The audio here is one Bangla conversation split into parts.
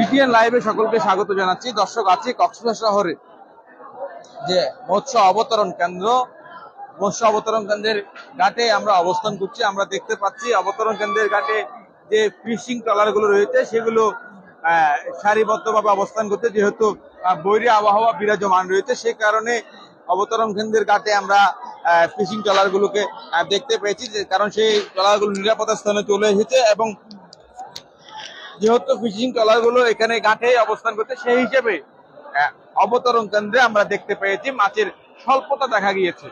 বিটিএন লাইভে সকলকে স্বাগত জানাচ্ছি। দর্শক, আছি কক্সবাজার শহরে যে মৎস্য অবতরণ কেন্দ্রের ঘাটে আমরা অবস্থান করছি। আমরা দেখতে পাচ্ছি অবতরণ কেন্দ্রের ঘাটে যে ফিশিং ট্রলার গুলো রয়েছে সেগুলো সারিবদ্ধভাবে অবস্থান করতে, যেহেতু বৈরী আবহাওয়া বিরাজমান রয়েছে সেই কারণে অবতরণ কেন্দ্রের ঘাটে আমরা ফিশিং ট্রলার গুলোকে দেখতে পেয়েছি, কারণ সেই ট্রলার গুলো নিরাপদ স্থানে চলে এসেছে এবং যেহেতু ফিশিং ট্রলার গুলো এখানে ঘাটে অবস্থান করতে, সেই হিসেবে অবতরণ কেন্দ্রে আমরা দেখতে পেয়েছি মাছের স্বল্পতা দেখা গিয়েছে।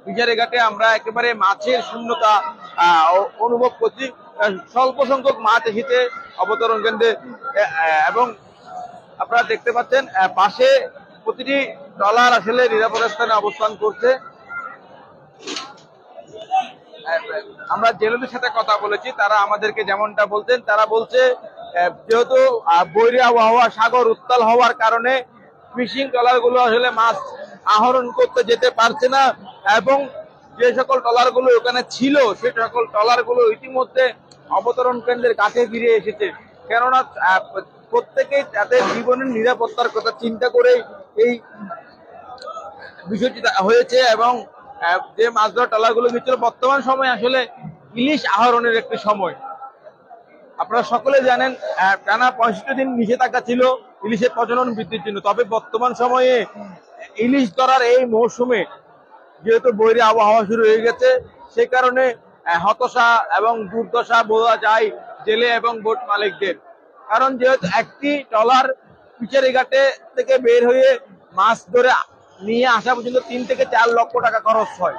ফিশারি ঘাটে আমরা একেবারে মাছের শূন্যতা অনুভব করছি। স্বল্প সংখ্যক মাছ এসেছে অবতরণ কেন্দ্রে এবং আপনারা দেখতে পাচ্ছেন পাশে প্রতিটি ট্রলার আসলে নিরাপদ স্থানে অবস্থান করছে। আমরা জেলেদের সাথে কথা বলেছি, তারা আমাদেরকে যেমনটা বলছেন, তারা বলছে যেহেতু বৈরী আবহাওয়া, সাগর উত্তাল হওয়ার কারণে ফিশিং ট্রলার গুলো আসলে মাছ আহরণ করতে যেতে পারছে না এবং যে সকল ট্রলার গুলো ওখানে ছিল সেই সকল ট্রলার গুলো ইতিমধ্যে অবতরণ কেন্দ্রের কাছে ফিরে এসেছে। কেননা প্রত্যেকেই তাদের জীবনের নিরাপত্তার কথা চিন্তা করে এই বিষয়টি হয়েছে এবং যে মাছ ধরা ট্রলার গুলো গিয়েছিল, বর্তমান সময় আসলে ইলিশ আহরণের একটি সময়। আপনারা সকলে জানেন টানা 65 দিন নিষেধাজ্ঞা ছিল ইলিশের প্রজনন বৃদ্ধির জন্য। তবে বর্তমান সময়ে ইলিশ ধরার এই মৌসুমে যেহেতু বৈরী আবহাওয়া শুরু হয়ে গেছে, সে কারণে হতাশা এবং দুর্দশা বোঝা যায় জেলে এবং বোট মালিকদের। কারণ যেহেতু একটি ট্রলার ফিশারি ঘাটে থেকে বের হয়ে মাছ ধরে নিয়ে আসা পর্যন্ত 3 থেকে 4 লক্ষ টাকা খরচ হয়।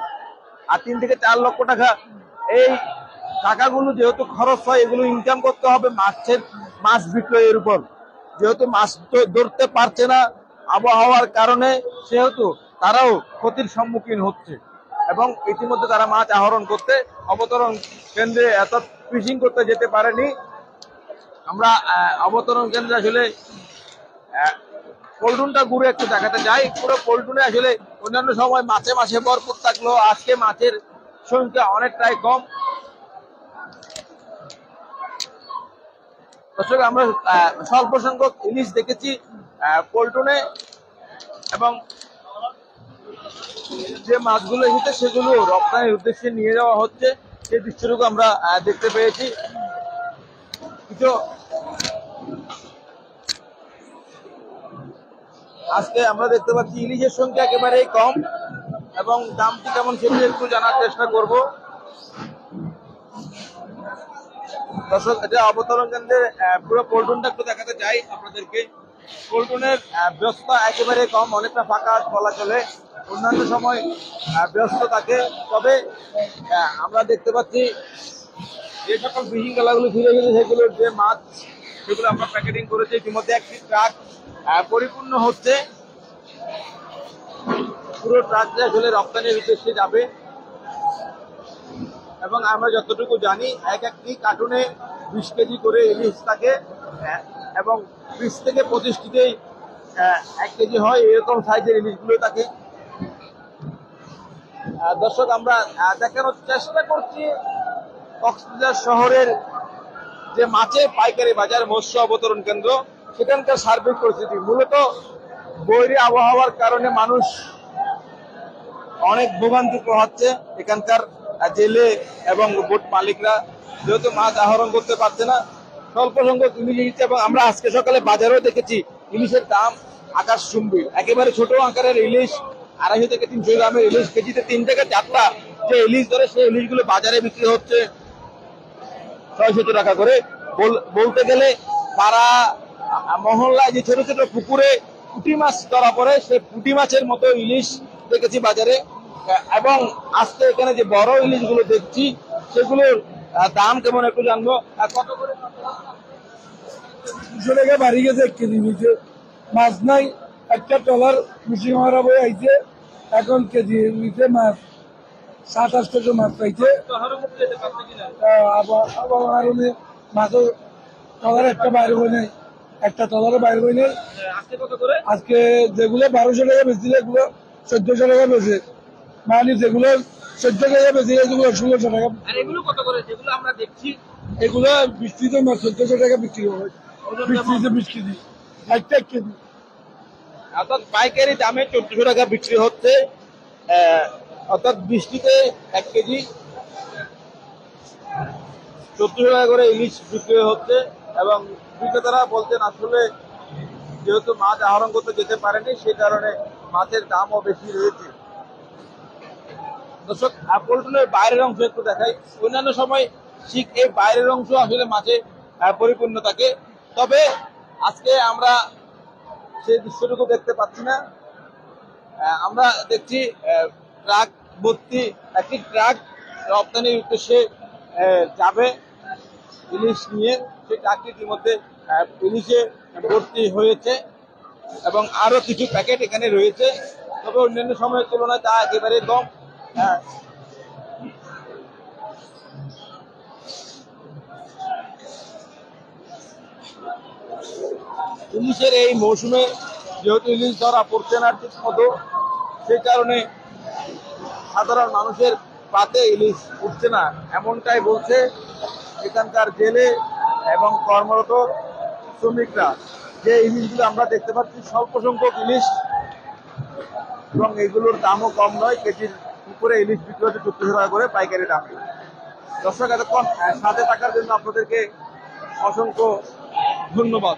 আর 3 থেকে 4 লক্ষ টাকা, এই টাকাগুলো যেহেতু খরচ হয়, এগুলো ইনকাম করতে হবে মাছ বিক্রয়ের উপর। যেহেতু মাছ ধরতে পারছে না আবহাওয়ার কারণে, সেহেতু তারাও ক্ষতির সম্মুখীন হচ্ছে এবং ইতিমধ্যে তারা মাছ আহরণ করতে অবতরণ কেন্দ্রে এত ফিশিং করতে যেতে পারেনি। আমরা অবতরণ কেন্দ্রে আসলে পল্টনটা ঘুরে একটু দেখাতে যাই। পুরো পল্টনে আসলে অন্যান্য সময় মাছে ভরপুর থাকলেও আজকে মাছের সংখ্যা অনেকটাই কম। দর্শক, আমরা স্বল্প সংখ্যক ইলিশ দেখেছি পল্টনে এবং যে মাছগুলো এসেছে সেগুলো রপ্তানির উদ্দেশ্যে নিয়ে যাওয়া হচ্ছে, সেই দৃশ্যটুকু আমরা দেখতে পেয়েছি। কিছু আজকে আমরা দেখতে পাচ্ছি ইলিশের সংখ্যা একেবারেই কম এবং দামটি কেমন সেটি একটু জানার চেষ্টা করব। দর্শক, এটা অবতরণ কেন্দ্রের পুরো পল্টনটা একটু দেখাতে চাই আপনাদেরকে। পল্টনের ব্যস্ততা একেবারে কম, অনেকটা ফাঁকা বলা চলে। অন্যান্য সময় ব্যস্ত থাকে, তবে আমরা দেখতে পাচ্ছি যে সকল ফিশিং ট্রলারগুলো ফিরে গেছে সেগুলোর যে মাছ সেগুলো আমরা প্যাকেটিং করেছি। ইতিমধ্যে একটি ট্রাক পরিপূর্ণ হচ্ছে, পুরো ট্রাকটি আসলে রপ্তানির উদ্দেশ্যে যাবে এবং আমরা যতটুকু জানি একটি কার্টুনে 20 কেজি করে ইলিশ থাকে এবং 20 থেকে 25টিতেই 1 কেজি হয়, এরকম সাইজের ইলিশগুলো থাকে। দর্শক, আমরা দেখানোর চেষ্টা করছি কক্সবাজার শহরের যে মাছের পাইকারি বাজার, মৎস্য অবতরণ কেন্দ্র, সেখানকার সার্বিক পরিস্থিতি। মূলত বৈরী আবহাওয়ার কারণে মানুষ অনেক ভোগান্তি পোহাচ্ছে। এখানকার জেলে এবং বোট মালিকরা যেহেতু মাছ আহরণ করতে পারছে না, স্বল্প সংখ্যক ইলিশ এসেছে এবং আমরা আজকে সকালে বাজারেও দেখেছি ইলিশের দাম আকাশচুম্বী। একেবারে ছোট আকারের ইলিশ 250 থেকে 300 গ্রামের ইলিশ, কেজিতে 3 থেকে 4টা যে ইলিশ ধরে সেই ইলিশগুলো বাজারে বিক্রি হচ্ছে 600 টাকা করে। বলতে গেলে পাড়া মহল্লায় যে ছোট ছোট পুকুরে পুঁটি মাছ ধরা পড়ে, সেই পুঁটি মাছের মতো ইলিশ দেখেছি বাজারে। এবং আজকে এখানে যে বড় ইলিশ গুলো দেখছি সেগুলোর দাম কেমন একটু জানবো। কত করে? 200 টাকা বাড়ি গেছে 1 কেজি নিচে। মাছ নাই, একটা ট্রলার ফিশিং মারা বই আইছে, এখন কেজি নিচে মাছ 700-800 মাছ পাইছে। কারণে মাছের ট্রলার একটা বাইরে বই নেই, একটা ট্রলারে বাইরে বই নেই। আজকে যেগুলো 1200 টাকা বেশি, এগুলো 1400 টাকা বেশি। মানে যেগুলো 14 টাকা বেশি, এগুলো 1600 টাকা। আর এগুলো কত করে যেগুলো আমরা দেখছি? এগুলো বিস্তৃত মাছ 1400 টাকা বিক্রি হয়। বিশ কেজি 20 কেজি, 1 কেজি। অর্থাৎ পাইকারি দামে 1400 টাকা বিক্রি হচ্ছে, অর্থাৎ 20টিতে 1 কেজি 1400 টাকা করে ইলিশ বিক্রি হচ্ছে। এবং বিক্রেতারা বলছেন আসলে যেহেতু মাছ আহরণ করতে যেতে পারেনি সেই কারণে মাছের দামও বেশি রয়েছে। দর্শক, পল্টনের বাইরের অংশ একটু দেখাই। অন্যান্য সময় ঠিক এই বাইরের অংশ আসলে মাছে পরিপূর্ণ থাকে, তবে আজকে আমরা সেই দৃশ্যটুকু দেখতে পাচ্ছি না। আমরা দেখছি ট্রাক ভর্তি একটি ট্রাক রপ্তানির উদ্দেশ্যে যাবে ইলিশ নিয়ে। সেই ট্রাকটি ইতিমধ্যে ইলিশে ভর্তি হয়েছে এবং আরো কিছু প্যাকেট এখানে রয়েছে, তবে অন্যান্য সময়ের তুলনায় তা একেবারে কম। ইলিশের এই মৌসুমে যেহেতু ইলিশ ধরা পড়ছে না ঠিক মতো, সেই কারণে সাধারণ মানুষের পাতে ইলিশ উঠছে না, এমনটাই বলছে এখানকার জেলে এবং কর্মরত শ্রমিকরা। যে ইলিশগুলো আমরা দেখতে পাচ্ছি স্বল্প সংখ্যক ইলিশ এবং এগুলোর দামও কম নয়, কেজির উপরে ইলিশ বিক্রি হচ্ছে 1400 টাকা করে পাইকারি দামে। দর্শক, এতক্ষণ সাথে থাকার জন্য আপনাদেরকে অসংখ্য ধন্যবাদ।